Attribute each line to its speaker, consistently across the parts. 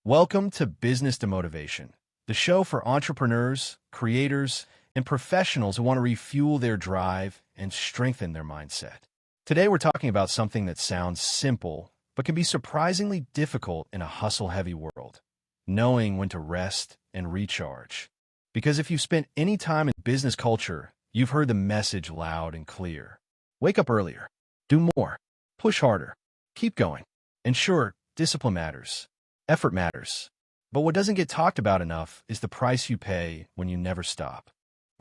Speaker 1: Welcome to Business to Motivation, the show for entrepreneurs, creators, and professionals who want to refuel their drive and strengthen their mindset. Today, we're talking about something that sounds simple, but can be surprisingly difficult in a hustle-heavy world: knowing when to rest and recharge. Because if you've spent any time in business culture, you've heard the message loud and clear. Wake up earlier, do more, push harder, keep going. And sure, discipline matters. Effort matters. But what doesn't get talked about enough is the price you pay when you never stop.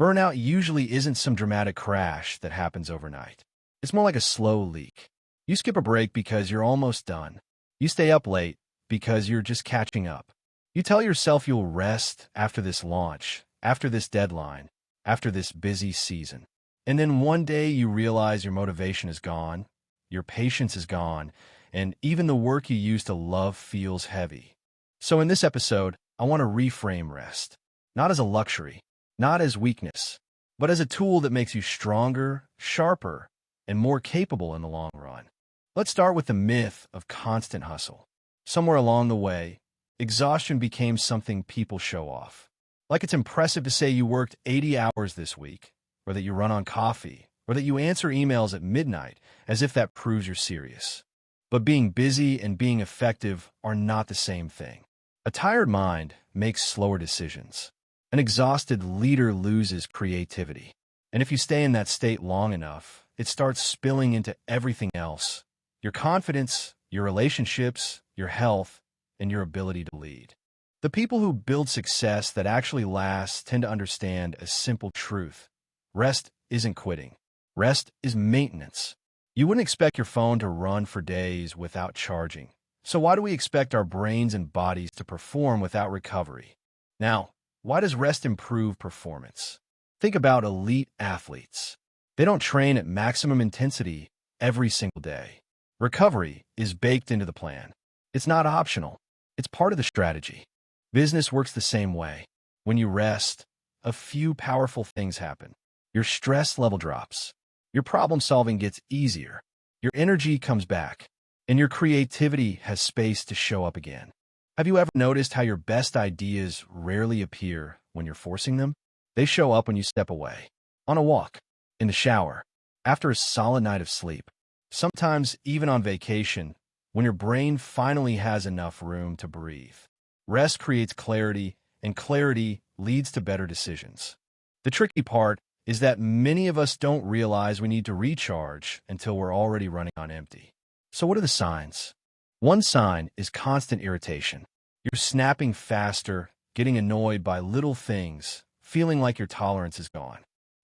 Speaker 1: Burnout usually isn't some dramatic crash that happens overnight. It's more like a slow leak. You skip a break because you're almost done. You stay up late because you're just catching up. You tell yourself you'll rest after this launch, after this deadline, after this busy season. And then one day you realize your motivation is gone, your patience is gone, and even the work you used to love feels heavy. So in this episode, I want to reframe rest, not as a luxury, not as weakness, but as a tool that makes you stronger, sharper, and more capable in the long run. Let's start with the myth of constant hustle. Somewhere along the way, exhaustion became something people show off. Like it's impressive to say you worked 80 hours this week, or that you run on coffee, or that you answer emails at midnight, as if that proves you're serious. But being busy and being effective are not the same thing. A tired mind makes slower decisions. An exhausted leader loses creativity. And if you stay in that state long enough, it starts spilling into everything else: your confidence, your relationships, your health, and your ability to lead. The people who build success that actually lasts tend to understand a simple truth: rest isn't quitting. Rest is maintenance. You wouldn't expect your phone to run for days without charging. So why do we expect our brains and bodies to perform without recovery? Now, why does rest improve performance? Think about elite athletes. They don't train at maximum intensity every single day. Recovery is baked into the plan. It's not optional. It's part of the strategy. Business works the same way. When you rest, a few powerful things happen. Your stress level drops. Your problem-solving gets easier, your energy comes back, and your creativity has space to show up again. Have you ever noticed how your best ideas rarely appear when you're forcing them? They show up when you step away, on a walk, in the shower, after a solid night of sleep, sometimes even on vacation, when your brain finally has enough room to breathe. Rest creates clarity, and clarity leads to better decisions. The tricky part is that many of us don't realize we need to recharge until we're already running on empty. So what are the signs? One sign is constant irritation. You're snapping faster, getting annoyed by little things, feeling like your tolerance is gone.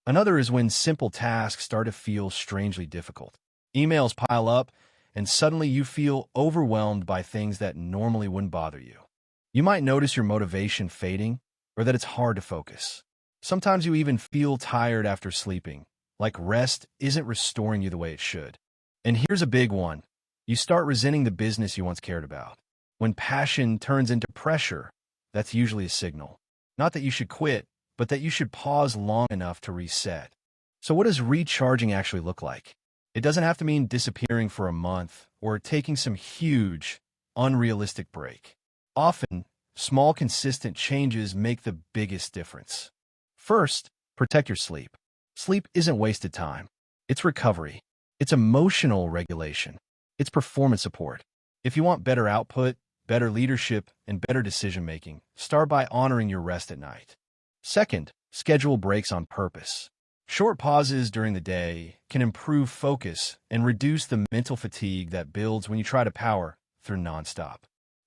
Speaker 1: Another is when simple tasks start to feel strangely difficult. Emails pile up, and suddenly you feel overwhelmed by things that normally wouldn't bother you. You might notice your motivation fading, or that it's hard to focus. Sometimes you even feel tired after sleeping, like rest isn't restoring you the way it should. And here's a big one. You start resenting the business you once cared about. When passion turns into pressure, that's usually a signal. Not that you should quit, but that you should pause long enough to reset. So what does recharging actually look like? It doesn't have to mean disappearing for a month or taking some huge, unrealistic break. Often, small, consistent changes make the biggest difference. First, protect your sleep. Sleep isn't wasted time. It's recovery. It's emotional regulation. It's performance support. If you want better output, better leadership, and better decision-making, start by honoring your rest at night. Second, schedule breaks on purpose. Short pauses during the day can improve focus and reduce the mental fatigue that builds when you try to power through nonstop.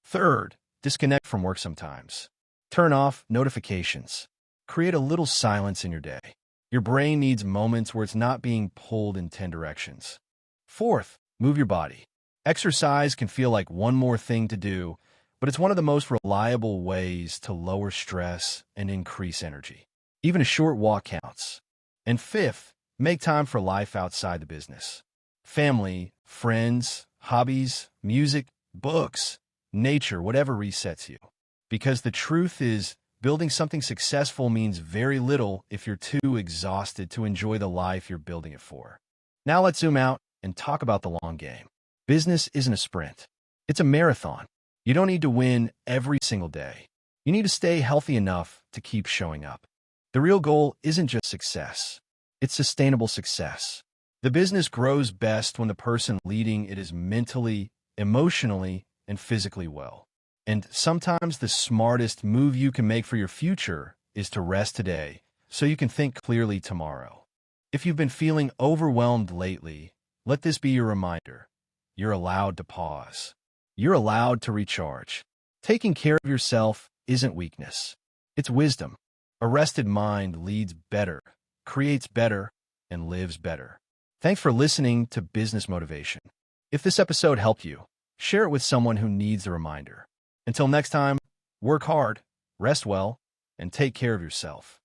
Speaker 1: Third, disconnect from work sometimes. Turn off notifications. Create a little silence in your day. Your brain needs moments where it's not being pulled in 10 directions. Fourth, move your body. Exercise can feel like one more thing to do, but it's one of the most reliable ways to lower stress and increase energy. Even a short walk counts. And fifth, make time for life outside the business. Family, friends, hobbies, music, books, nature, whatever resets you. Because the truth is, building something successful means very little if you're too exhausted to enjoy the life you're building it for. Now let's zoom out and talk about the long game. Business isn't a sprint. It's a marathon. You don't need to win every single day. You need to stay healthy enough to keep showing up. The real goal isn't just success. It's sustainable success. The business grows best when the person leading it is mentally, emotionally, and physically well. And sometimes the smartest move you can make for your future is to rest today so you can think clearly tomorrow. If you've been feeling overwhelmed lately, let this be your reminder. You're allowed to pause. You're allowed to recharge. Taking care of yourself isn't weakness. It's wisdom. A rested mind leads better, creates better, and lives better. Thanks for listening to Business Motivation. If this episode helped you, share it with someone who needs a reminder. Until next time, work hard, rest well, and take care of yourself.